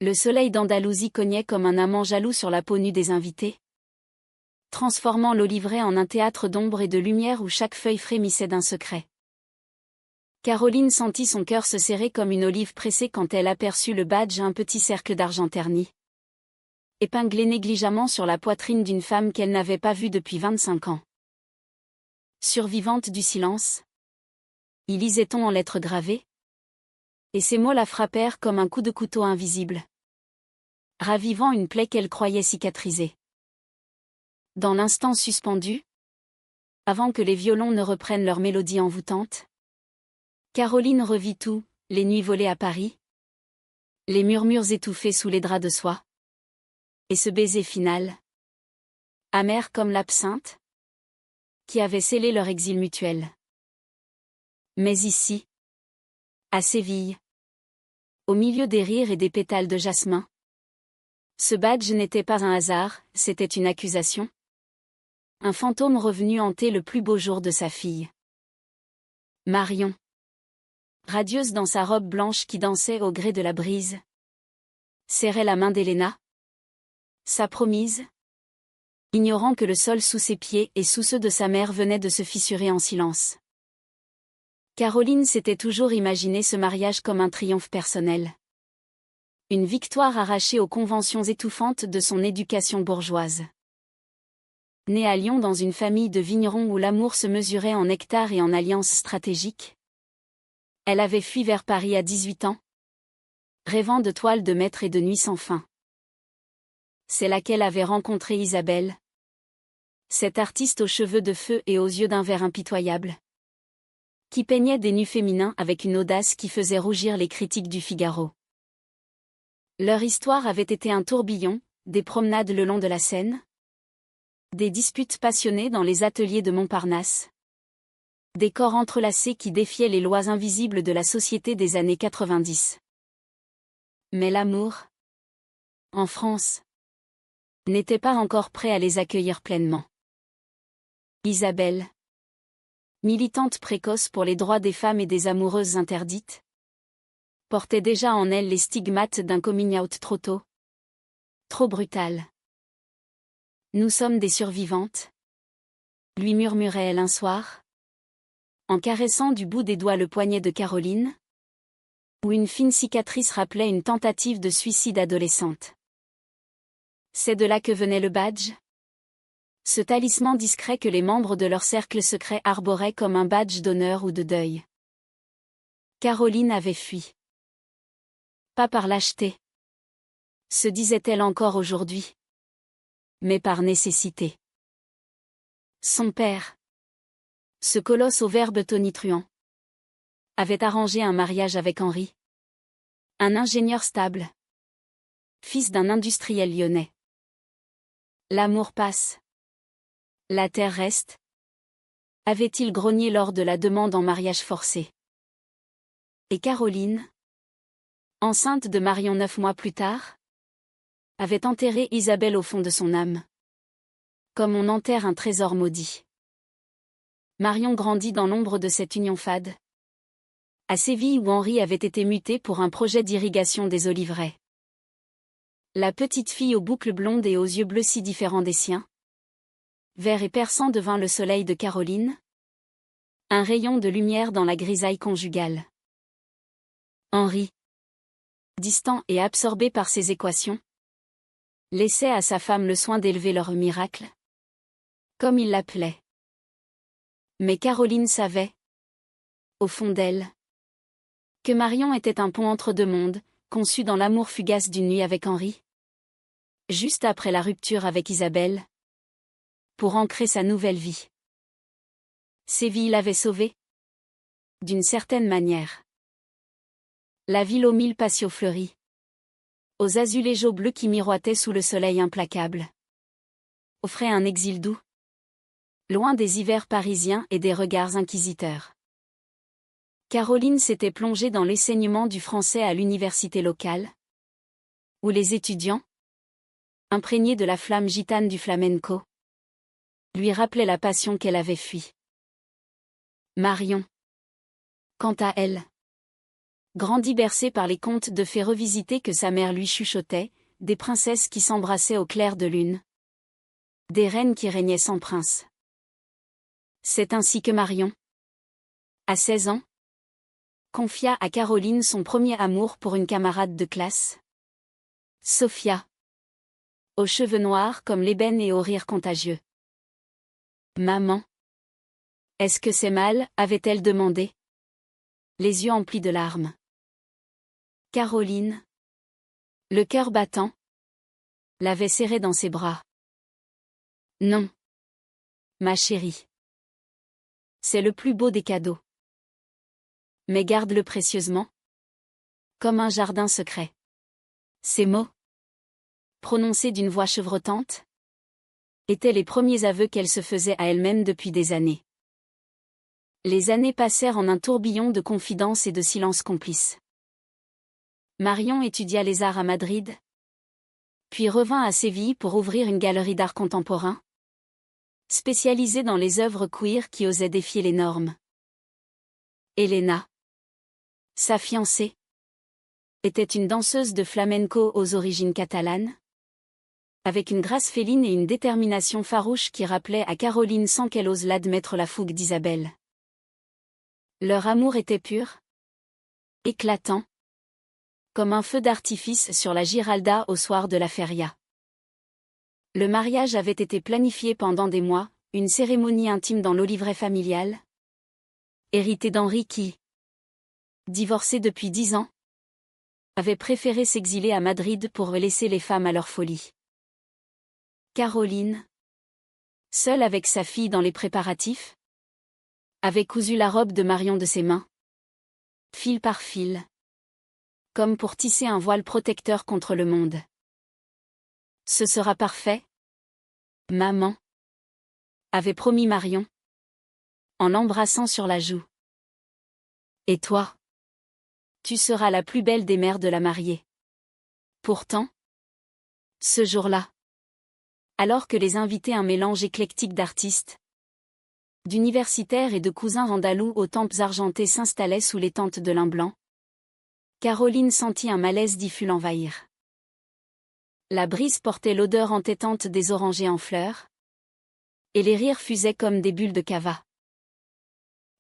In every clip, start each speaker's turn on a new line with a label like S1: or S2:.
S1: Le soleil d'Andalousie cognait comme un amant jaloux sur la peau nue des invités, transformant l'Oliveraie en un théâtre d'ombre et de lumière où chaque feuille frémissait d'un secret. Caroline sentit son cœur se serrer comme une olive pressée quand elle aperçut le badge, un petit cercle d'argent terni, épinglé négligemment sur la poitrine d'une femme qu'elle n'avait pas vue depuis 25 ans. Survivante du silence, y lisait-on en lettres gravées, et ces mots la frappèrent comme un coup de couteau invisible, ravivant une plaie qu'elle croyait cicatrisée. Dans l'instant suspendu, avant que les violons ne reprennent leur mélodie envoûtante, Caroline revit tout, les nuits volées à Paris, les murmures étouffés sous les draps de soie, et ce baiser final, amer comme l'absinthe, qui avait scellé leur exil mutuel. Mais ici, à Séville, au milieu des rires et des pétales de jasmin, ce badge n'était pas un hasard, c'était une accusation. Un fantôme revenu hanter le plus beau jour de sa fille. Marion, radieuse dans sa robe blanche qui dansait au gré de la brise, serrait la main d'Héléna, sa promise, ignorant que le sol sous ses pieds et sous ceux de sa mère venait de se fissurer en silence. Caroline s'était toujours imaginé ce mariage comme un triomphe personnel. Une victoire arrachée aux conventions étouffantes de son éducation bourgeoise. Née à Lyon dans une famille de vignerons où l'amour se mesurait en nectar et en alliances stratégiques, elle avait fui vers Paris à 18 ans, rêvant de toiles de maître et de nuits sans fin. C'est là qu'elle avait rencontré Isabelle, cette artiste aux cheveux de feu et aux yeux d'un vert impitoyable, qui peignait des nus féminins avec une audace qui faisait rougir les critiques du Figaro. Leur histoire avait été un tourbillon, des promenades le long de la Seine, des disputes passionnées dans les ateliers de Montparnasse, des corps entrelacés qui défiaient les lois invisibles de la société des années 90. Mais l'amour, en France, n'était pas encore prêt à les accueillir pleinement. Isabelle, militante précoce pour les droits des femmes et des amoureuses interdites, portait déjà en elle les stigmates d'un coming-out trop tôt, trop brutal. Nous sommes des survivantes, lui murmurait-elle un soir, en caressant du bout des doigts le poignet de Caroline, où une fine cicatrice rappelait une tentative de suicide adolescente. C'est de là que venait le badge? Ce talisman discret que les membres de leur cercle secret arboraient comme un badge d'honneur ou de deuil. Caroline avait fui. Pas par lâcheté, se disait-elle encore aujourd'hui, mais par nécessité. Son père, ce colosse au verbe tonitruant, avait arrangé un mariage avec Henri, un ingénieur stable, fils d'un industriel lyonnais. L'amour passe, la terre reste, avait-il grogné lors de la demande en mariage forcé. Et Caroline, enceinte de Marion 9 mois plus tard, avait enterré Isabelle au fond de son âme, comme on enterre un trésor maudit. Marion grandit dans l'ombre de cette union fade, à Séville où Henri avait été muté pour un projet d'irrigation des Oliveraies. La petite fille aux boucles blondes et aux yeux bleus si différents des siens, vert et perçant devint le soleil de Caroline, un rayon de lumière dans la grisaille conjugale. Henri, distant et absorbé par ses équations, laissait à sa femme le soin d'élever leur miracle, comme il l'appelait. Mais Caroline savait, au fond d'elle, que Marion était un pont entre deux mondes, conçu dans l'amour fugace d'une nuit avec Henri, juste après la rupture avec Isabelle, pour ancrer sa nouvelle vie. Séville l'avait sauvée, d'une certaine manière. La ville aux 1000 patios fleuris, aux azulégeaux bleus qui miroitaient sous le soleil implacable, offrait un exil doux, loin des hivers parisiens et des regards inquisiteurs. Caroline s'était plongée dans l'enseignement du français à l'université locale, où les étudiants, imprégnés de la flamme gitane du flamenco, lui rappelaient la passion qu'elle avait fui. Marion, quant à elle, Grandit bercé par les contes de fées revisités que sa mère lui chuchotait, des princesses qui s'embrassaient au clair de lune. Des reines qui régnaient sans prince. C'est ainsi que Marion, à 16 ans, confia à Caroline son premier amour pour une camarade de classe. Sophia. Aux cheveux noirs comme l'ébène et au rire contagieux. Maman. Est-ce que c'est mal, avait-elle demandé, les yeux emplis de larmes. Caroline, le cœur battant, l'avait serré dans ses bras. Non. Ma chérie. C'est le plus beau des cadeaux. Mais garde-le précieusement. Comme un jardin secret. Ces mots, prononcés d'une voix chevrotante, étaient les premiers aveux qu'elle se faisait à elle-même depuis des années. Les années passèrent en un tourbillon de confidences et de silences complices. Marion étudia les arts à Madrid, puis revint à Séville pour ouvrir une galerie d'art contemporain, spécialisée dans les œuvres queer qui osaient défier les normes. Elena, sa fiancée, était une danseuse de flamenco aux origines catalanes, avec une grâce féline et une détermination farouche qui rappelait à Caroline sans qu'elle ose l'admettre la fougue d'Isabelle. Leur amour était pur, éclatant, comme un feu d'artifice sur la Giralda au soir de la feria. Le mariage avait été planifié pendant des mois, une cérémonie intime dans l'oliveraie familial, héritée d'Henri qui, divorcé depuis 10 ans, avait préféré s'exiler à Madrid pour laisser les femmes à leur folie. Caroline, seule avec sa fille dans les préparatifs, avait cousu la robe de Marion de ses mains, fil par fil, comme pour tisser un voile protecteur contre le monde. Ce sera parfait, maman, avait promis Marion, en l'embrassant sur la joue. Et toi, tu seras la plus belle des mères de la mariée. Pourtant, ce jour-là, alors que les invités un mélange éclectique d'artistes, d'universitaires et de cousins andalous aux tempes argentées s'installaient sous les tentes de lin blanc, Caroline sentit un malaise diffus l'envahir. La brise portait l'odeur entêtante des orangers en fleurs, et les rires fusaient comme des bulles de cava.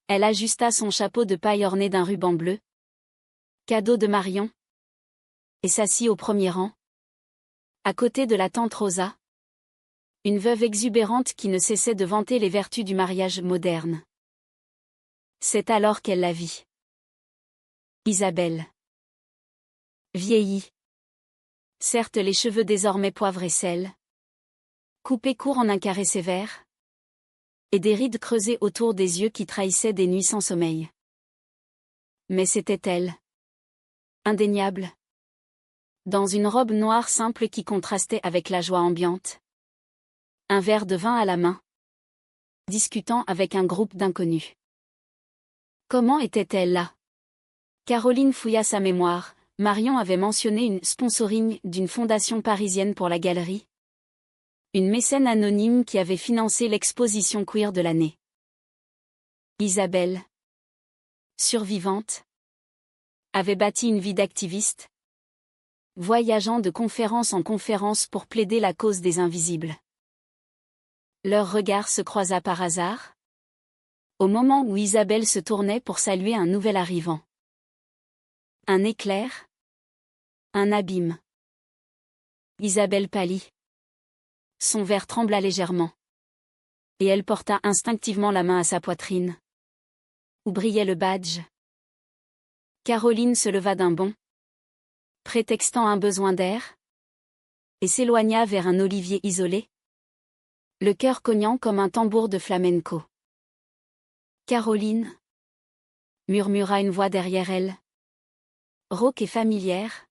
S1: Elle ajusta son chapeau de paille orné d'un ruban bleu, cadeau de Marion, et s'assit au premier rang, à côté de la tante Rosa, une veuve exubérante qui ne cessait de vanter les vertus du mariage moderne. C'est alors qu'elle la vit. Isabelle. Vieillie. Certes les cheveux désormais poivre et sel, coupés courts en un carré sévère, et des rides creusées autour des yeux qui trahissaient des nuits sans sommeil. Mais c'était elle. Indéniable. Dans une robe noire simple qui contrastait avec la joie ambiante. Un verre de vin à la main. Discutant avec un groupe d'inconnus. Comment était-elle là? Caroline fouilla sa mémoire. Marion avait mentionné une sponsoring d'une fondation parisienne pour la galerie. Une mécène anonyme qui avait financé l'exposition queer de l'année. Isabelle, survivante, avait bâti une vie d'activiste, voyageant de conférence en conférence pour plaider la cause des invisibles. Leur regard se croisa par hasard, au moment où Isabelle se tournait pour saluer un nouvel arrivant. Un éclair, un abîme. Isabelle pâlit. Son verre trembla légèrement. Et elle porta instinctivement la main à sa poitrine, où brillait le badge. Caroline se leva d'un bond, prétextant un besoin d'air, et s'éloigna vers un olivier isolé, le cœur cognant comme un tambour de flamenco. Caroline, murmura une voix derrière elle, rauque et familière,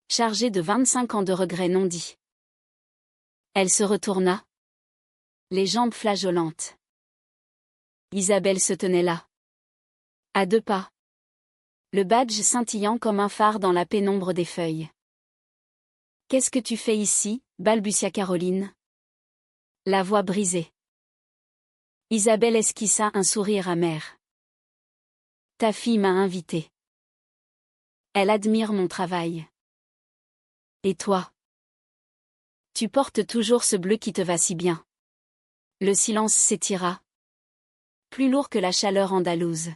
S1: chargée de 25 ans de regrets non dits. Elle se retourna, les jambes flageolantes. Isabelle se tenait là, à 2 pas, le badge scintillant comme un phare dans la pénombre des feuilles. « Qu'est-ce que tu fais ici ?» balbutia Caroline. La voix brisée. Isabelle esquissa un sourire amer. « Ta fille m'a invitée. » Elle admire mon travail. Et toi? Tu portes toujours ce bleu qui te va si bien. Le silence s'étira. Plus lourd que la chaleur andalouse.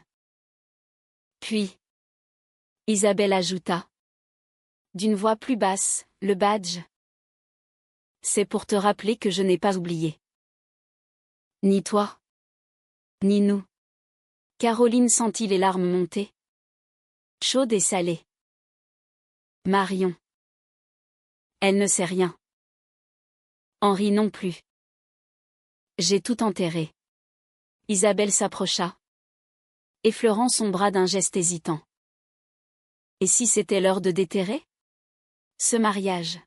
S1: Puis, Isabelle ajouta. D'une voix plus basse, le badge. C'est pour te rappeler que je n'ai pas oublié. Ni toi. Ni nous. Caroline sentit les larmes monter. Chaudes et salées. Marion. Elle ne sait rien. Henri non plus. J'ai tout enterré. Isabelle s'approcha, effleurant son bras d'un geste hésitant. Et si c'était l'heure de déterrer? Ce mariage.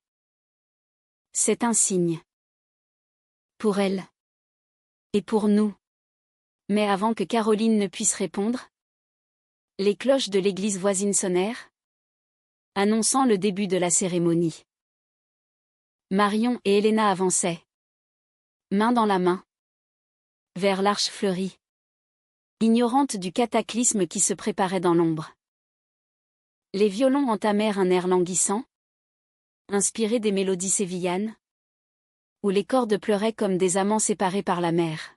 S1: C'est un signe. Pour elle. Et pour nous. Mais avant que Caroline ne puisse répondre, les cloches de l'église voisine sonnèrent, annonçant le début de la cérémonie. Marion et Helena avançaient, main dans la main, vers l'arche fleurie, ignorantes du cataclysme qui se préparait dans l'ombre. Les violons entamèrent un air languissant, inspiré des mélodies sévillanes, où les cordes pleuraient comme des amants séparés par la mer.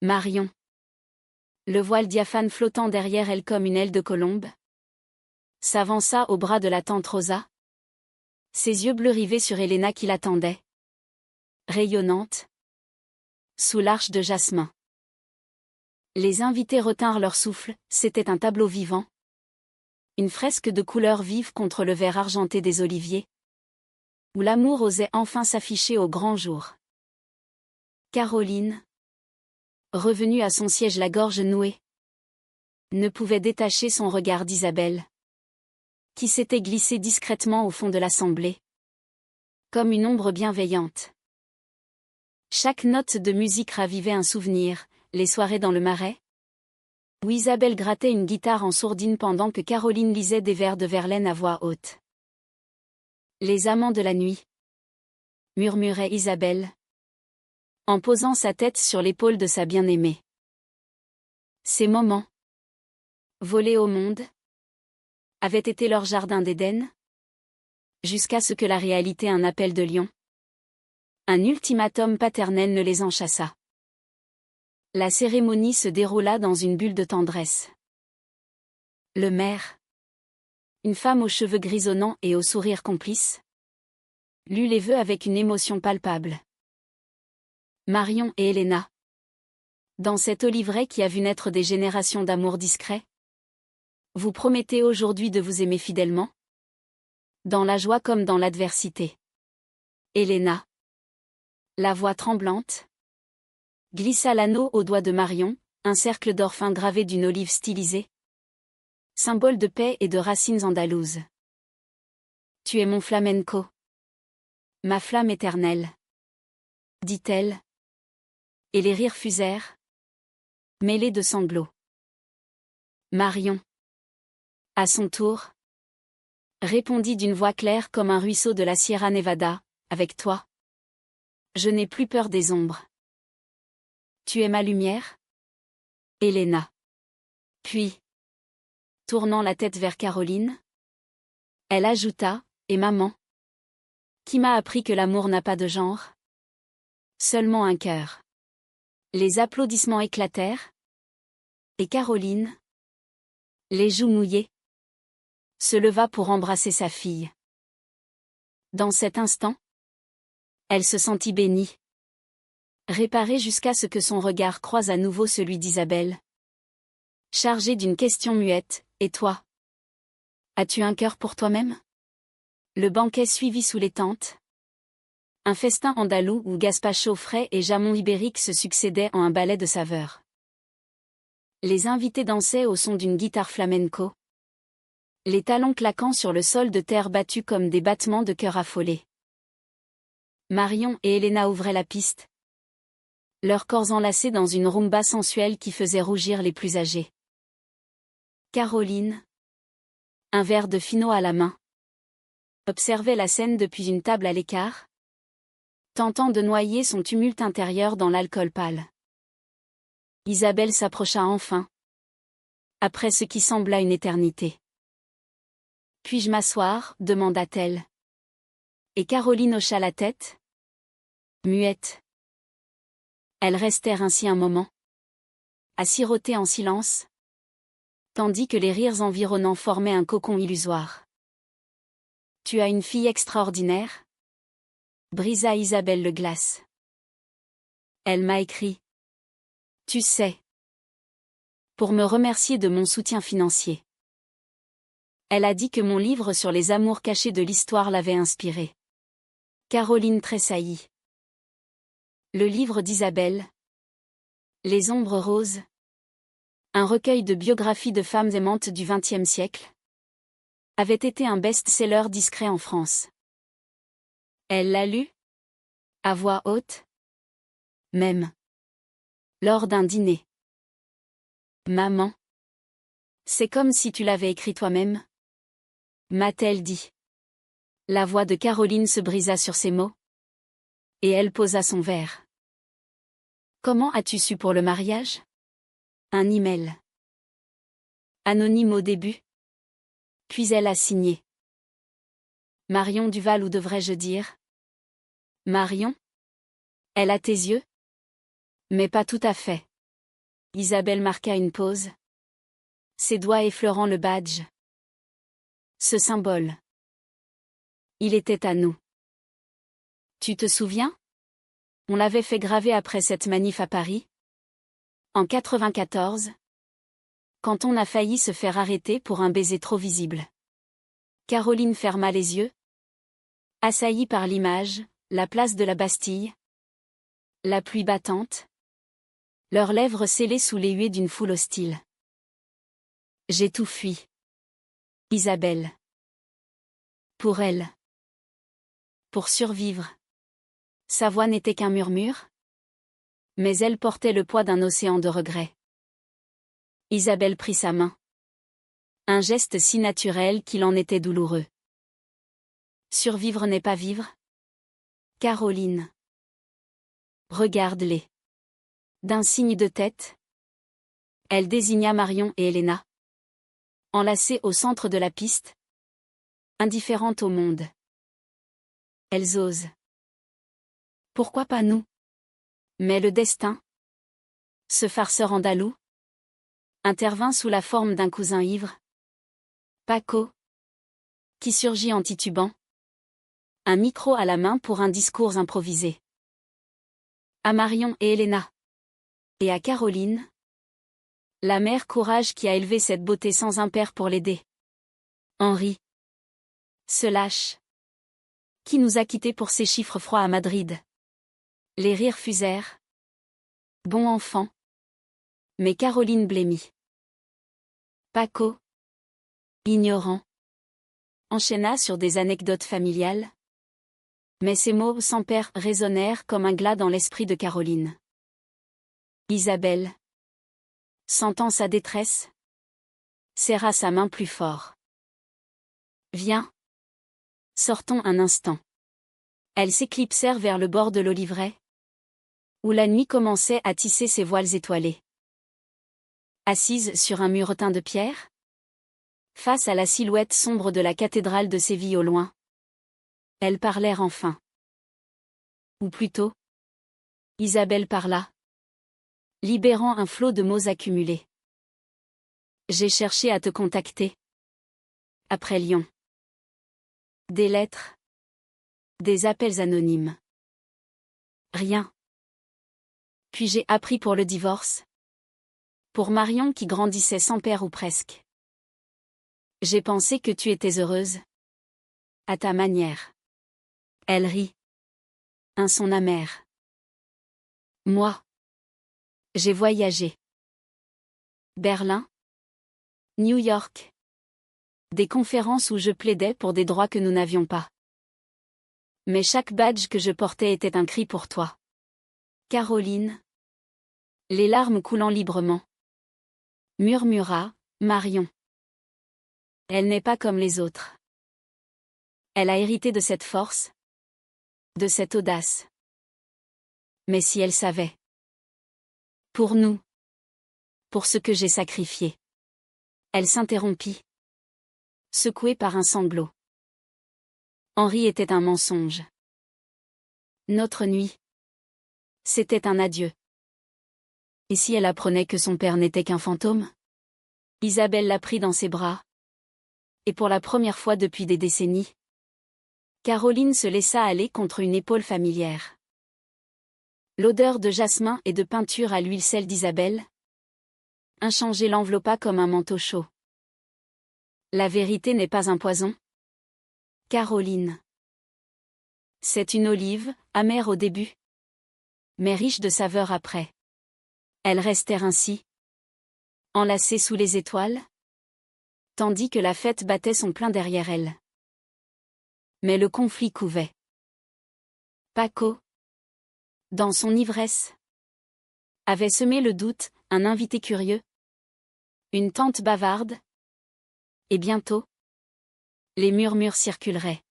S1: Marion. Le voile diaphane flottant derrière elle comme une aile de colombe, s'avança au bras de la tante Rosa, ses yeux bleus rivés sur Helena qui l'attendait, rayonnante, sous l'arche de jasmin. Les invités retinrent leur souffle, c'était un tableau vivant, une fresque de couleurs vives contre le vert argenté des oliviers, où l'amour osait enfin s'afficher au grand jour. Caroline, revenue à son siège la gorge nouée, ne pouvait détacher son regard d'Isabelle, qui s'était glissée discrètement au fond de l'assemblée, comme une ombre bienveillante. Chaque note de musique ravivait un souvenir, les soirées dans le Marais, où Isabelle grattait une guitare en sourdine pendant que Caroline lisait des vers de Verlaine à voix haute. Les amants de la nuit, murmurait Isabelle, en posant sa tête sur l'épaule de sa bien-aimée. Ces moments, volés au monde, avaient été leur jardin d'Éden, jusqu'à ce que la réalité un appel de lion. Un ultimatum paternel ne les en chassa. La cérémonie se déroula dans une bulle de tendresse. Le maire, une femme aux cheveux grisonnants et au sourire complice, lut les vœux avec une émotion palpable. Marion et Helena. Dans cet olivret qui a vu naître des générations d'amour discret, vous promettez aujourd'hui de vous aimer fidèlement? Dans la joie comme dans l'adversité. Helena, la voix tremblante, glissa l'anneau au doigt de Marion, un cercle d'or fin gravé d'une olive stylisée, symbole de paix et de racines andalouses. Tu es mon flamenco. Ma flamme éternelle. Dit-elle. Et les rires fusèrent, mêlés de sanglots. Marion, à son tour, répondit d'une voix claire comme un ruisseau de la Sierra Nevada, avec toi. Je n'ai plus peur des ombres. Tu es ma lumière? Helena. Puis, tournant la tête vers Caroline, elle ajouta, et maman? Qui m'a appris que l'amour n'a pas de genre? Seulement un cœur. Les applaudissements éclatèrent. Et Caroline, les joues mouillées, se leva pour embrasser sa fille. Dans cet instant, elle se sentit bénie. Réparée jusqu'à ce que son regard croise à nouveau celui d'Isabelle. Chargé d'une question muette, et toi? As-tu un cœur pour toi-même? Le banquet suivit sous les tentes. Un festin andalou où gazpacho frais et jamon ibérique se succédaient en un ballet de saveurs. Les invités dansaient au son d'une guitare flamenco, les talons claquant sur le sol de terre battu comme des battements de cœur affolés. Marion et Helena ouvraient la piste, leurs corps enlacés dans une rumba sensuelle qui faisait rougir les plus âgés. Caroline, un verre de finot à la main, observait la scène depuis une table à l'écart, tentant de noyer son tumulte intérieur dans l'alcool pâle. Isabelle s'approcha enfin, après ce qui sembla une éternité. Puis-je m'asseoir, demanda-t-elle. Et Caroline hocha la tête. Muette. Elles restèrent ainsi un moment, à siroter en silence, tandis que les rires environnants formaient un cocon illusoire. Tu as une fille extraordinaire, brisa Isabelle le glace. Elle m'a écrit. Tu sais. Pour me remercier de mon soutien financier. Elle a dit que mon livre sur les amours cachés de l'histoire l'avait inspirée. Caroline tressaillit. Le livre d'Isabelle. Les ombres roses. Un recueil de biographies de femmes aimantes du XXe siècle. Avait été un best-seller discret en France. Elle l'a lu. À voix haute. Même. Lors d'un dîner. Maman. C'est comme si tu l'avais écrit toi-même. M'a-t-elle dit. La voix de Caroline se brisa sur ces mots. Et elle posa son verre. Comment as-tu su pour le mariage? Un email. Anonyme au début. Puis elle a signé. Marion Duval, ou devrais-je dire? Marion? Elle a tes yeux? Mais pas tout à fait. Isabelle marqua une pause. Ses doigts effleurant le badge. Ce symbole. Il était à nous. Tu te souviens? On l'avait fait graver après cette manif à Paris. En 94. Quand on a failli se faire arrêter pour un baiser trop visible. Caroline ferma les yeux. Assaillie par l'image, la place de la Bastille. La pluie battante. Leurs lèvres scellées sous les huées d'une foule hostile. J'ai tout fui. Isabelle. Pour elle. Pour survivre. Sa voix n'était qu'un murmure. Mais elle portait le poids d'un océan de regrets. Isabelle prit sa main. Un geste si naturel qu'il en était douloureux. Survivre n'est pas vivre? Caroline. Regarde-les. D'un signe de tête. Elle désigna Marion et Helena. Enlacées au centre de la piste. Indifférentes au monde. Elles osent. Pourquoi pas nous? Mais le destin, ce farceur andalou, intervint sous la forme d'un cousin ivre. Paco. Qui surgit en titubant. Un micro à la main pour un discours improvisé. À Marion et Helena. Et à Caroline. La mère courage qui a élevé cette beauté sans un père pour l'aider. Henri. Se lâche. Qui nous a quittés pour ces chiffres froids à Madrid. Les rires fusèrent. Bon enfant. Mais Caroline blêmit. Paco. Ignorant. Enchaîna sur des anecdotes familiales. Mais ces mots sans père résonnèrent comme un glas dans l'esprit de Caroline. Isabelle. Sentant sa détresse. Serra sa main plus fort. Viens. Sortons un instant. Elles s'éclipsèrent vers le bord de l'Oliveraie. Où la nuit commençait à tisser ses voiles étoilés. Assises sur un muretin de pierre. Face à la silhouette sombre de la cathédrale de Séville au loin. Elles parlèrent enfin. Ou plutôt. Isabelle parla. Libérant un flot de mots accumulés. J'ai cherché à te contacter. Après Lyon. Des lettres. Des appels anonymes. Rien. Puis j'ai appris pour le divorce. Pour Marion qui grandissait sans père ou presque. J'ai pensé que tu étais heureuse. À ta manière. Elle rit. Un son amer. Moi. J'ai voyagé. Berlin. New York. Des conférences où je plaidais pour des droits que nous n'avions pas. Mais chaque badge que je portais était un cri pour toi. Caroline. Les larmes coulant librement. Murmura, Marion. Elle n'est pas comme les autres. Elle a hérité de cette force. De cette audace. Mais si elle savait. Pour nous. Pour ce que j'ai sacrifié. Elle s'interrompit. secouée par un sanglot. Henri était un mensonge. Notre nuit. C'était un adieu. Et si elle apprenait que son père n'était qu'un fantôme? Isabelle la prit dans ses bras. Et pour la première fois depuis des décennies, Caroline se laissa aller contre une épaule familière. L'odeur de jasmin et de peinture à l'huile celle d'Isabelle inchangée l'enveloppa comme un manteau chaud. La vérité n'est pas un poison. Caroline. C'est une olive, amère au début, mais riche de saveur après. Elles restèrent ainsi, enlacées sous les étoiles, tandis que la fête battait son plein derrière elles. Mais le conflit couvait. Paco, dans son ivresse, avait semé le doute, un invité curieux, une tante bavarde, et bientôt, les murmures circuleraient.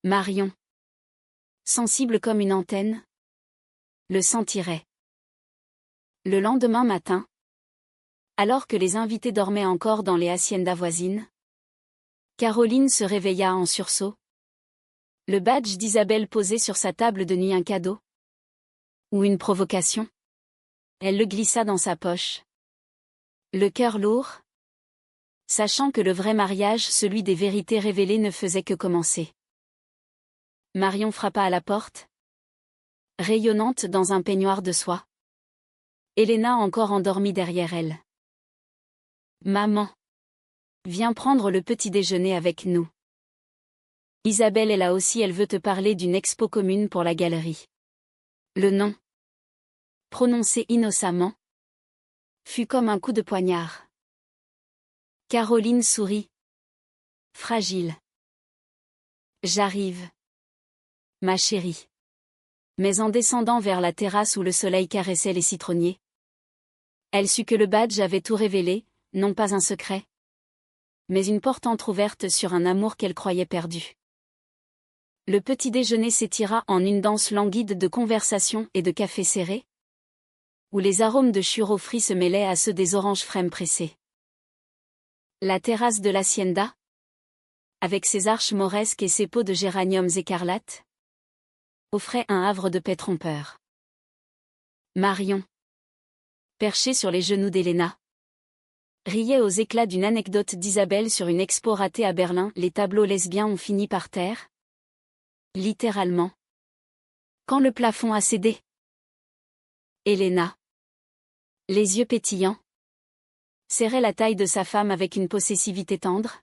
S1: Marion, sensible comme une antenne, le sentirait. Le lendemain matin, alors que les invités dormaient encore dans les haciendas voisines, Caroline se réveilla en sursaut. Le badge d'Isabelle posé sur sa table de nuit, un cadeau? Ou une provocation? Elle le glissa dans sa poche. Le cœur lourd, sachant que le vrai mariage, celui des vérités révélées, ne faisait que commencer. Marion frappa à la porte, rayonnante dans un peignoir de soie. Elena encore endormie derrière elle. Maman, viens prendre le petit déjeuner avec nous. Isabelle est là aussi, elle veut te parler d'une expo commune pour la galerie. Le nom, prononcé innocemment, fut comme un coup de poignard. Caroline sourit. Fragile. J'arrive. Ma chérie. Mais en descendant vers la terrasse où le soleil caressait les citronniers, elle sut que le badge avait tout révélé, non pas un secret, mais une porte entr'ouverte sur un amour qu'elle croyait perdu. Le petit déjeuner s'étira en une danse languide de conversation et de café serré, où les arômes de churros frits se mêlaient à ceux des oranges frêmes pressées. La terrasse de l'hacienda, avec ses arches mauresques et ses pots de géraniums écarlates, offrait un havre de paix trompeur. Marion, perchée sur les genoux d'Elena, riait aux éclats d'une anecdote d'Isabelle sur une expo ratée à Berlin. Les tableaux lesbiens ont fini par terre. Littéralement. Quand le plafond a cédé. Elena, les yeux pétillants, serrait la taille de sa femme avec une possessivité tendre,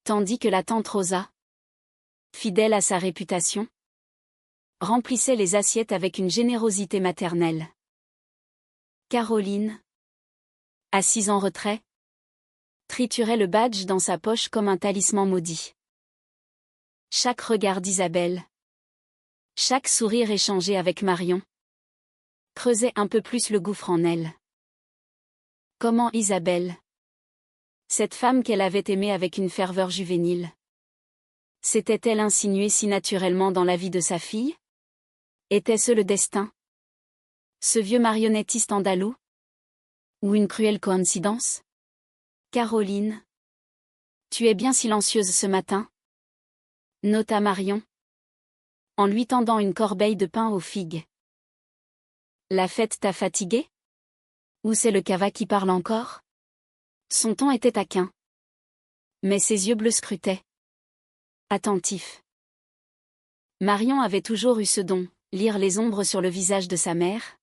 S1: tandis que la tante Rosa, fidèle à sa réputation, remplissait les assiettes avec une générosité maternelle. Caroline, assise en retrait, triturait le badge dans sa poche comme un talisman maudit. Chaque regard d'Isabelle, chaque sourire échangé avec Marion, creusait un peu plus le gouffre en elle. Comment Isabelle, cette femme qu'elle avait aimée avec une ferveur juvénile, s'était-elle insinuée si naturellement dans la vie de sa fille? Était-ce le destin? Ce vieux marionnettiste andalou? Ou une cruelle coïncidence? Caroline, tu es bien silencieuse ce matin, nota Marion, en lui tendant une corbeille de pain aux figues. La fête t'a fatiguée? Ou c'est le cava qui parle encore? Son ton était taquin. Mais ses yeux bleus scrutaient. Attentifs. Marion avait toujours eu ce don, lire les ombres sur le visage de sa mère,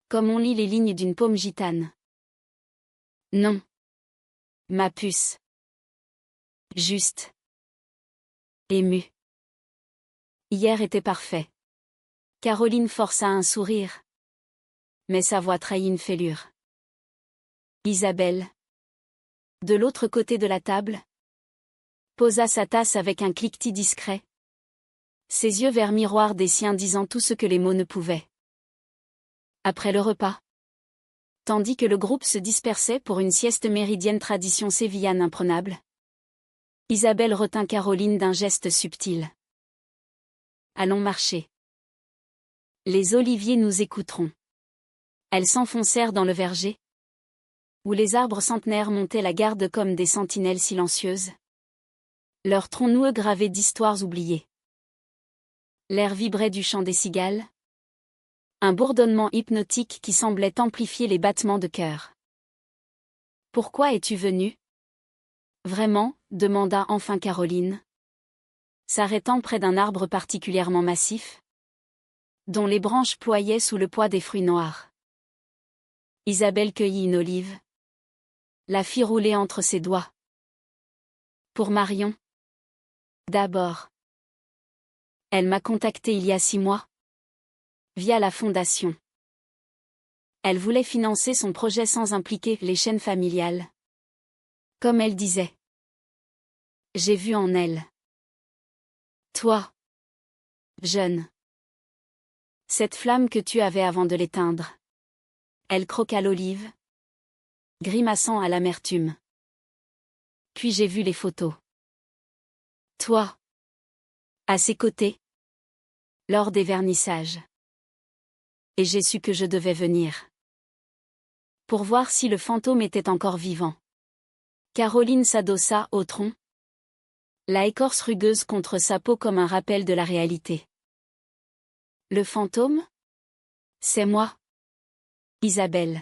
S1: comme on lit les lignes d'une paume gitane. Non. Ma puce. Juste. Émue. Hier était parfait. Caroline força un sourire. Mais sa voix trahit une fêlure. Isabelle, de l'autre côté de la table, posa sa tasse avec un cliquetis discret. Ses yeux vers miroir des siens disant tout ce que les mots ne pouvaient. Après le repas, tandis que le groupe se dispersait pour une sieste méridienne tradition sévillane imprenable, Isabelle retint Caroline d'un geste subtil. Allons marcher. Les oliviers nous écouteront. Elles s'enfoncèrent dans le verger, où les arbres centenaires montaient la garde comme des sentinelles silencieuses. Leurs troncs noueux gravés d'histoires oubliées. L'air vibrait du chant des cigales. Un bourdonnement hypnotique qui semblait amplifier les battements de cœur. « Pourquoi es-tu venue ? » Vraiment, demanda enfin Caroline, s'arrêtant près d'un arbre particulièrement massif, dont les branches ployaient sous le poids des fruits noirs. Isabelle cueillit une olive, la fit rouler entre ses doigts. Pour Marion. D'abord. Elle m'a contacté il y a 6 mois. Via la fondation. Elle voulait financer son projet sans impliquer les chaînes familiales. Comme elle disait. J'ai vu en elle. Toi. Jeune. Cette flamme que tu avais avant de l'éteindre. Elle croqua l'olive, grimaçant à l'amertume. Puis j'ai vu les photos. Toi. À ses côtés. Lors des vernissages. Et j'ai su que je devais venir. Pour voir si le fantôme était encore vivant. Caroline s'adossa au tronc. La écorce rugueuse contre sa peau comme un rappel de la réalité. Le fantôme ? C'est moi. Isabelle.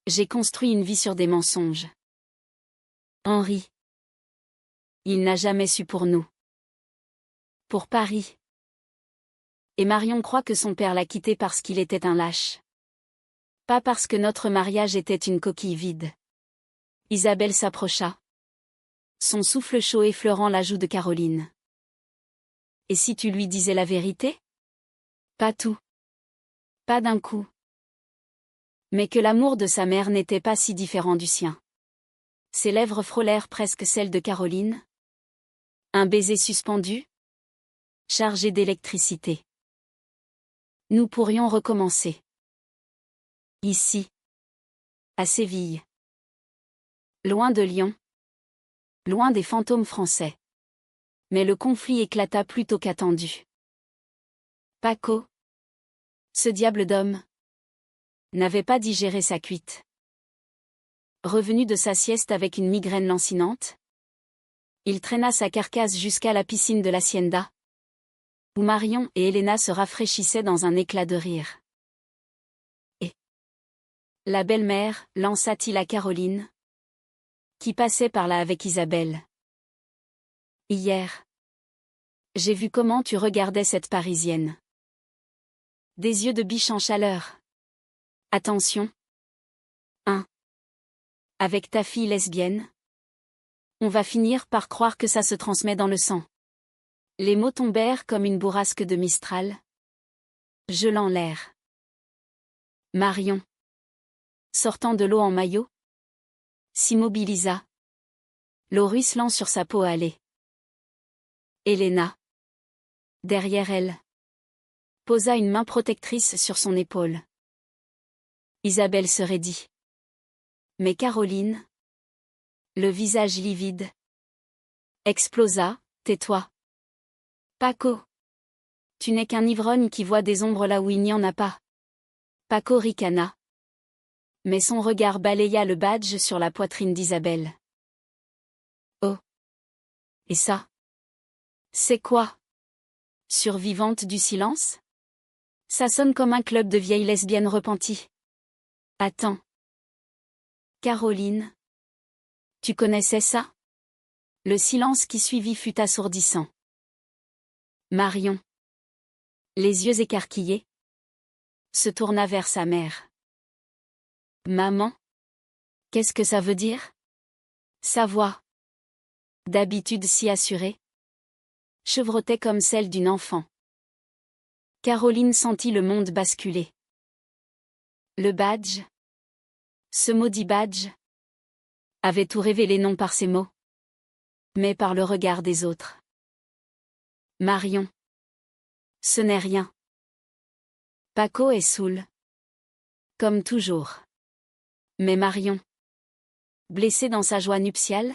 S1: J'ai construit une vie sur des mensonges. Henri. Il n'a jamais su pour nous. Pour Paris. Et Marion croit que son père l'a quitté parce qu'il était un lâche. Pas parce que notre mariage était une coquille vide. Isabelle s'approcha. Son souffle chaud effleurant la joue de Caroline. Et si tu lui disais la vérité ? Pas tout. Pas d'un coup. Mais que l'amour de sa mère n'était pas si différent du sien. Ses lèvres frôlèrent presque celles de Caroline. Un baiser suspendu, chargé d'électricité. Nous pourrions recommencer. Ici. À Séville. Loin de Lyon. Loin des fantômes français. Mais le conflit éclata plus tôt qu'attendu. Paco. Ce diable d'homme. N'avait pas digéré sa cuite. Revenu de sa sieste avec une migraine lancinante, il traîna sa carcasse jusqu'à la piscine de l'Hacienda, où Marion et Elena se rafraîchissaient dans un éclat de rire. Et la belle-mère, lança-t-il à Caroline, qui passait par là avec Isabelle. Hier. J'ai vu comment tu regardais cette Parisienne. Des yeux de biche en chaleur. Attention. Avec ta fille lesbienne. On va finir par croire que ça se transmet dans le sang. Les mots tombèrent comme une bourrasque de Mistral. Gelant l'air. Marion. Sortant de l'eau en maillot. S'immobilisa. L'eau ruisselant sur sa peau hâlée. Elena. Derrière elle. Posa une main protectrice sur son épaule. Isabelle se raidit. Mais Caroline, le visage livide, explosa. Tais-toi. Paco. Tu n'es qu'un ivrogne qui voit des ombres là où il n'y en a pas. Paco ricana. Mais son regard balaya le badge sur la poitrine d'Isabelle. Oh. Et ça? C'est quoi? Survivante du silence? Ça sonne comme un club de vieilles lesbiennes repenties. Attends. Caroline. Tu connaissais ça? Le silence qui suivit fut assourdissant. Marion. Les yeux écarquillés. Se tourna vers sa mère. Maman? Qu'est-ce que ça veut dire? Sa voix. D'habitude si assurée. Chevrotait comme celle d'une enfant. Caroline sentit le monde basculer. Le badge. Ce maudit badge avait tout révélé non par ses mots, mais par le regard des autres. Marion. Ce n'est rien. Paco est saoul. Comme toujours. Mais Marion. Blessée dans sa joie nuptiale?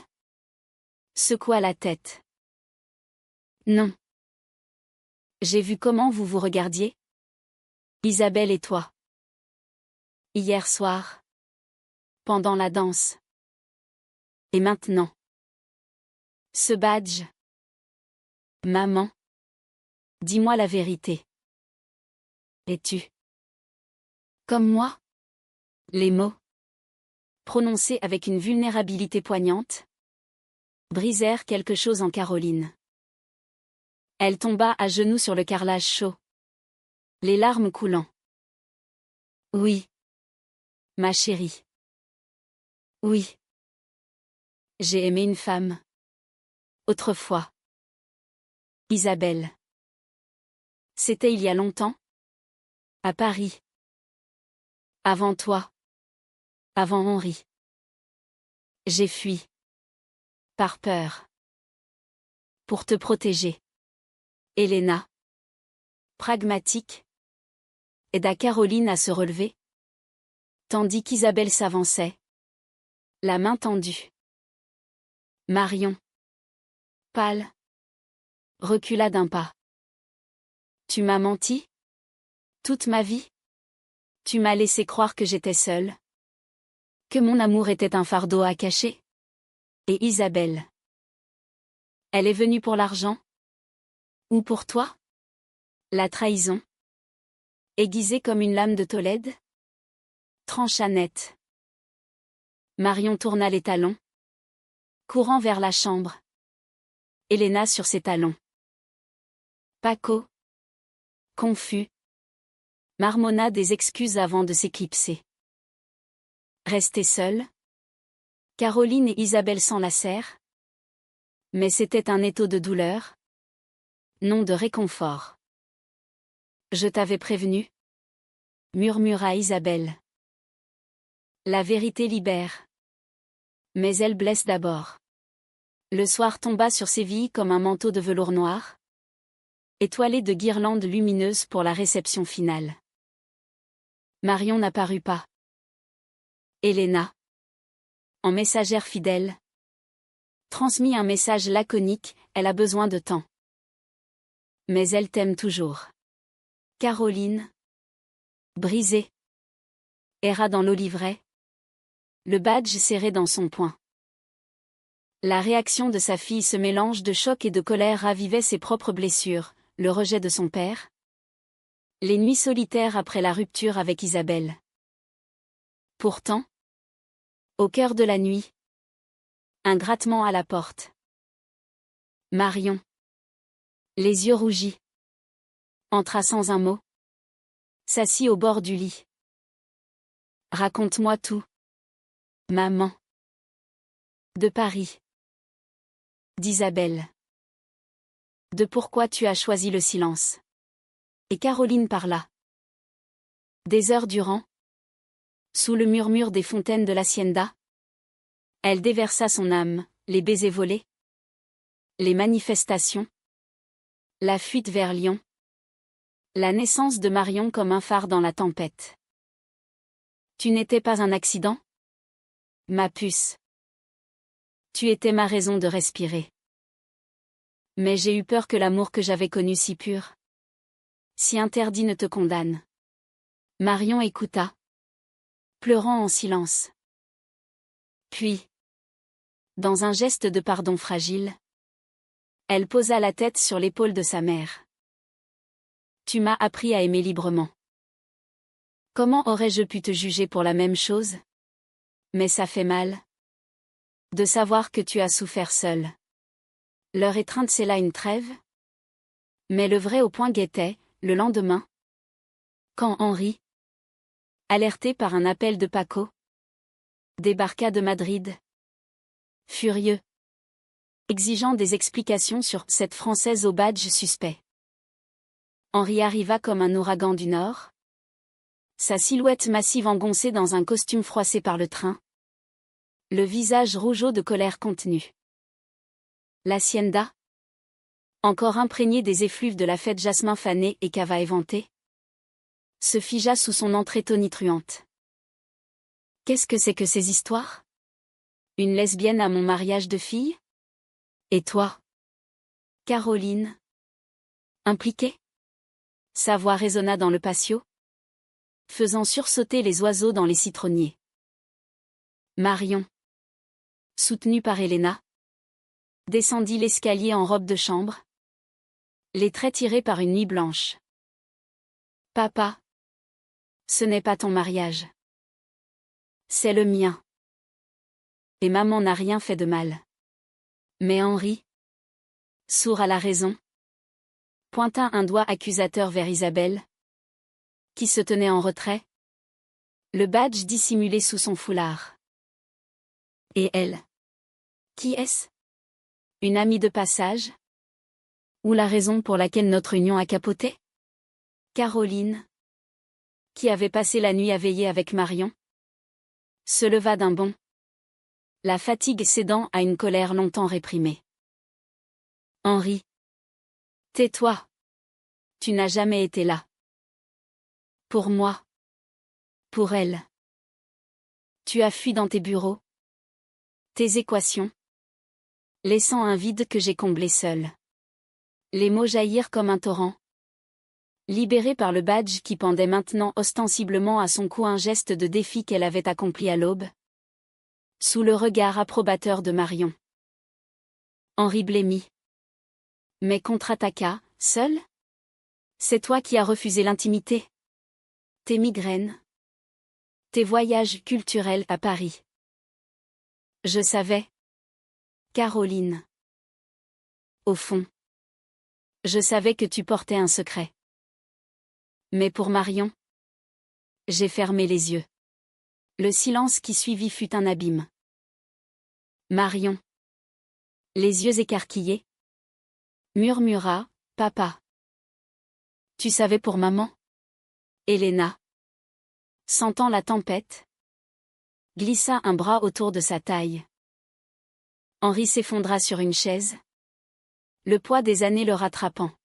S1: Secoua la tête. Non. J'ai vu comment vous vous regardiez. Isabelle et toi. Hier soir. Pendant la danse. Et maintenant. Ce badge. Maman. Dis-moi la vérité. Es-tu comme moi? Les mots, prononcés avec une vulnérabilité poignante, brisèrent quelque chose en Caroline. Elle tomba à genoux sur le carrelage chaud, les larmes coulant. Oui. Ma chérie. Oui. J'ai aimé une femme. Autrefois. Isabelle. C'était il y a longtemps? À Paris. Avant toi. Avant Henri. J'ai fui. Par peur. Pour te protéger. Helena. Pragmatique. Aida Caroline à se relever. Tandis qu'Isabelle s'avançait. La main tendue. Marion. Pâle. Recula d'un pas. Tu m'as menti? Toute ma vie? Tu m'as laissé croire que j'étais seule. Que mon amour était un fardeau à cacher? Et Isabelle? Elle est venue pour l'argent? Ou pour toi? La trahison? Aiguisée comme une lame de Tolède? Trancha net. Marion tourna les talons. Courant vers la chambre. Helena sur ses talons. Paco. Confus. Marmonna des excuses avant de s'éclipser. Restée seule. Caroline et Isabelle s'enlacèrent. Mais c'était un étau de douleur. Non de réconfort. Je t'avais prévenu. Murmura Isabelle. La vérité libère. Mais elle blesse d'abord. Le soir tomba sur Séville comme un manteau de velours noir, étoilé de guirlandes lumineuses pour la réception finale. Marion n'apparut pas. Helena, en messagère fidèle, transmit un message laconique, elle a besoin de temps. Mais elle t'aime toujours. Caroline, brisée, erra dans l'oliveraie, le badge serré dans son poing. La réaction de sa fille, ce mélange de choc et de colère, ravivait ses propres blessures, le rejet de son père. Les nuits solitaires après la rupture avec Isabelle. Pourtant, au cœur de la nuit, un grattement à la porte. Marion, les yeux rougis, entra sans un mot, s'assit au bord du lit. Raconte-moi tout. Maman. De Paris. D'Isabelle. De pourquoi tu as choisi le silence. Et Caroline parla. Des heures durant. Sous le murmure des fontaines de l'Hacienda. Elle déversa son âme, les baisers volés. Les manifestations. La fuite vers Lyon. La naissance de Marion comme un phare dans la tempête. Tu n'étais pas un accident? Ma puce. Tu étais ma raison de respirer. Mais j'ai eu peur que l'amour que j'avais connu si pur, si interdit ne te condamne. Marion écouta, pleurant en silence. Puis, dans un geste de pardon fragile, elle posa la tête sur l'épaule de sa mère. Tu m'as appris à aimer librement. Comment aurais-je pu te juger pour la même chose? Mais ça fait mal. De savoir que tu as souffert seule. Leur étreinte scella une trêve. Mais le vrai au point guettait, le lendemain. Quand Henri, alerté par un appel de Paco, débarqua de Madrid. Furieux. Exigeant des explications sur cette Française au badge suspect. Henri arriva comme un ouragan du Nord. Sa silhouette massive engoncée dans un costume froissé par le train. Le visage rougeau de colère contenue. L'Hacienda, encore imprégné des effluves de la fête jasmin fané et cava éventé, se figea sous son entrée tonitruante. Qu'est-ce que c'est que ces histoires? Une lesbienne à mon mariage de fille? Et toi? Caroline? Impliquée? Sa voix résonna dans le patio, faisant sursauter les oiseaux dans les citronniers. Marion, soutenue par Helena, descendit l'escalier en robe de chambre, les traits tirés par une nuit blanche. Papa, ce n'est pas ton mariage. C'est le mien. Et maman n'a rien fait de mal. Mais Henri, sourd à la raison, pointa un doigt accusateur vers Isabelle, qui se tenait en retrait, le badge dissimulé sous son foulard. Et elle? Qui est-ce? Une amie de passage? Ou la raison pour laquelle notre union a capoté? Caroline, qui avait passé la nuit à veiller avec Marion, se leva d'un bond, la fatigue cédant à une colère longtemps réprimée. Henri, tais-toi. Tu n'as jamais été là. Pour moi. Pour elle. Tu as fui dans tes bureaux. Tes équations. Laissant un vide que j'ai comblé seul. Les mots jaillirent comme un torrent. Libérée par le badge qui pendait maintenant ostensiblement à son cou, un geste de défi qu'elle avait accompli à l'aube. Sous le regard approbateur de Marion. Henri blêmit. Mais contre-attaqua, seul? C'est toi qui as refusé l'intimité. Tes migraines. Tes voyages culturels à Paris. Je savais. Caroline. Au fond. Je savais que tu portais un secret. Mais pour Marion. J'ai fermé les yeux. Le silence qui suivit fut un abîme. Marion. Les yeux écarquillés. Murmura, papa. Tu savais pour maman? Helena. Sentant la tempête. Glissa un bras autour de sa taille. Henri s'effondra sur une chaise. Le poids des années le rattrapant.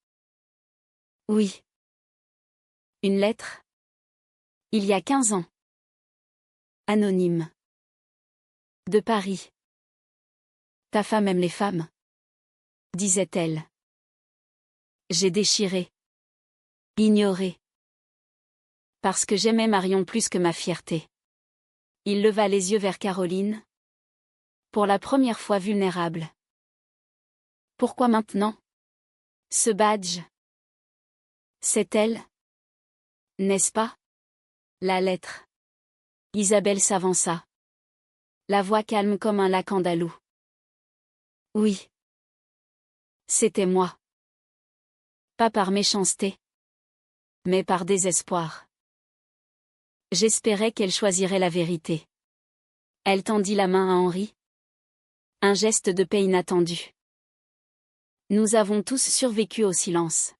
S1: Oui. Une lettre. Il y a 15 ans. Anonyme. De Paris. Ta femme aime les femmes, disait-elle. J'ai déchiré. Ignoré. Parce que j'aimais Marion plus que ma fierté. Il leva les yeux vers Caroline. Pour la première fois vulnérable. Pourquoi maintenant? Ce badge. C'est elle. N'est-ce pas? La lettre. Isabelle s'avança. La voix calme comme un lac andalou. Oui. C'était moi. Pas par méchanceté. Mais par désespoir. J'espérais qu'elle choisirait la vérité. Elle tendit la main à Henri. Un geste de paix inattendu. Nous avons tous survécu au silence.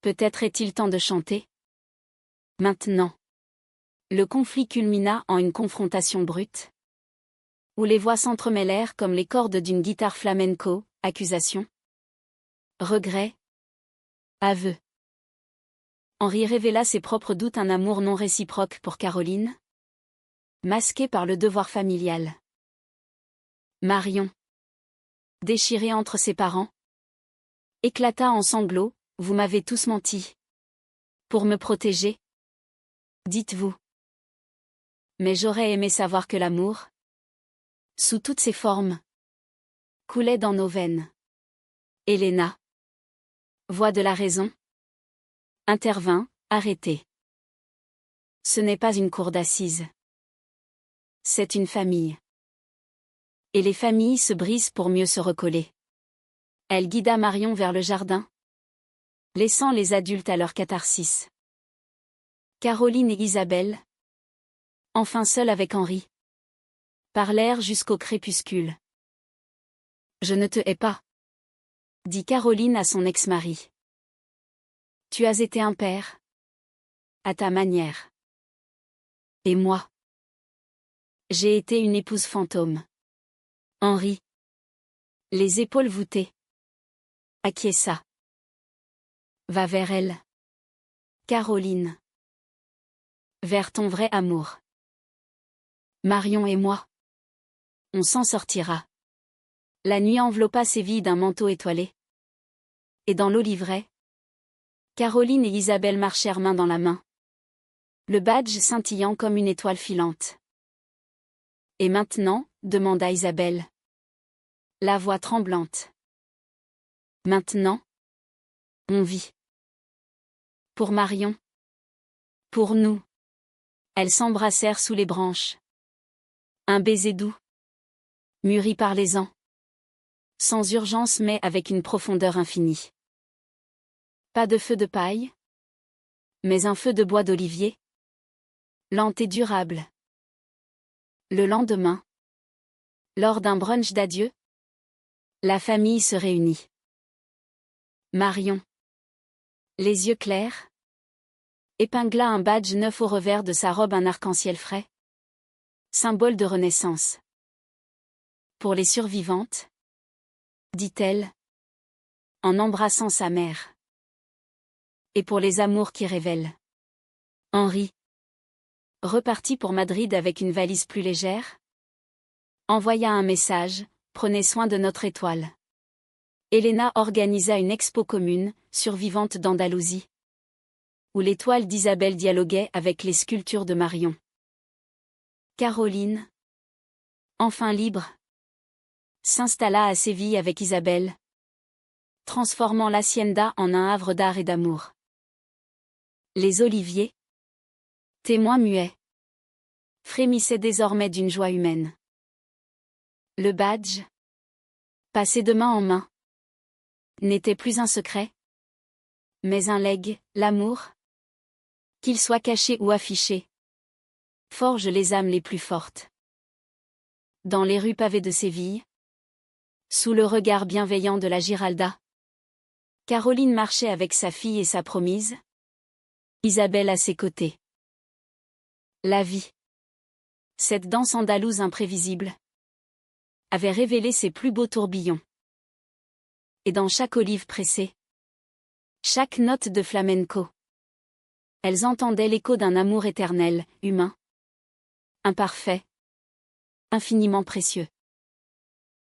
S1: Peut-être est-il temps de chanter? Maintenant. Le conflit culmina en une confrontation brute. Où les voix s'entremêlèrent comme les cordes d'une guitare flamenco, accusation. Regret. Aveu. Henri révéla ses propres doutes, un amour non réciproque pour Caroline. Masqué par le devoir familial. Marion. Déchirée entre ses parents. Éclata en sanglots, vous m'avez tous menti. Pour me protéger. Dites-vous. Mais j'aurais aimé savoir que l'amour, sous toutes ses formes, coulait dans nos veines. Helena. Voix de la raison. Intervint, arrêtez. Ce n'est pas une cour d'assises. C'est une famille. Et les familles se brisent pour mieux se recoller. Elle guida Marion vers le jardin, laissant les adultes à leur catharsis. Caroline et Isabelle, enfin seules avec Henri, parlèrent jusqu'au crépuscule. Je ne te hais pas, dit Caroline à son ex-mari. Tu as été un père. À ta manière. Et moi? J'ai été une épouse fantôme. Henri. Les épaules voûtées. Acquiesça. Va vers elle. Caroline. Vers ton vrai amour. Marion et moi. On s'en sortira. La nuit enveloppa Séville d'un manteau étoilé. Et dans l'oliveraie, Caroline et Isabelle marchèrent main dans la main. Le badge scintillant comme une étoile filante. Et maintenant, demanda Isabelle. La voix tremblante. Maintenant, on vit. Pour Marion. Pour nous. Elles s'embrassèrent sous les branches. Un baiser doux. Mûri par les ans. Sans urgence mais avec une profondeur infinie. Pas de feu de paille. Mais un feu de bois d'olivier. Lent et durable. Le lendemain. Lors d'un brunch d'adieu. La famille se réunit. Marion. Les yeux clairs. Épingla un badge neuf au revers de sa robe, un arc-en-ciel frais. Symbole de renaissance. Pour les survivantes, dit-elle, en embrassant sa mère. Et pour les amours qui révèlent. Henri. Reparti pour Madrid avec une valise plus légère. Envoya un message, prenez soin de notre étoile. Elena organisa une expo commune, survivante d'Andalousie, où l'étoile d'Isabelle dialoguait avec les sculptures de Marion. Caroline, enfin libre, s'installa à Séville avec Isabelle, transformant l'hacienda en un havre d'art et d'amour. Les oliviers, témoins muets, frémissaient désormais d'une joie humaine. Le badge, passé de main en main, n'était plus un secret, mais un legs, l'amour, qu'il soit caché ou affiché, forge les âmes les plus fortes. Dans les rues pavées de Séville, sous le regard bienveillant de la Giralda, Caroline marchait avec sa fille et sa promise, Isabelle à ses côtés. La vie, cette danse andalouse imprévisible, avait révélé ses plus beaux tourbillons. Et dans chaque olive pressée, chaque note de flamenco, elles entendaient l'écho d'un amour éternel, humain, imparfait, infiniment précieux.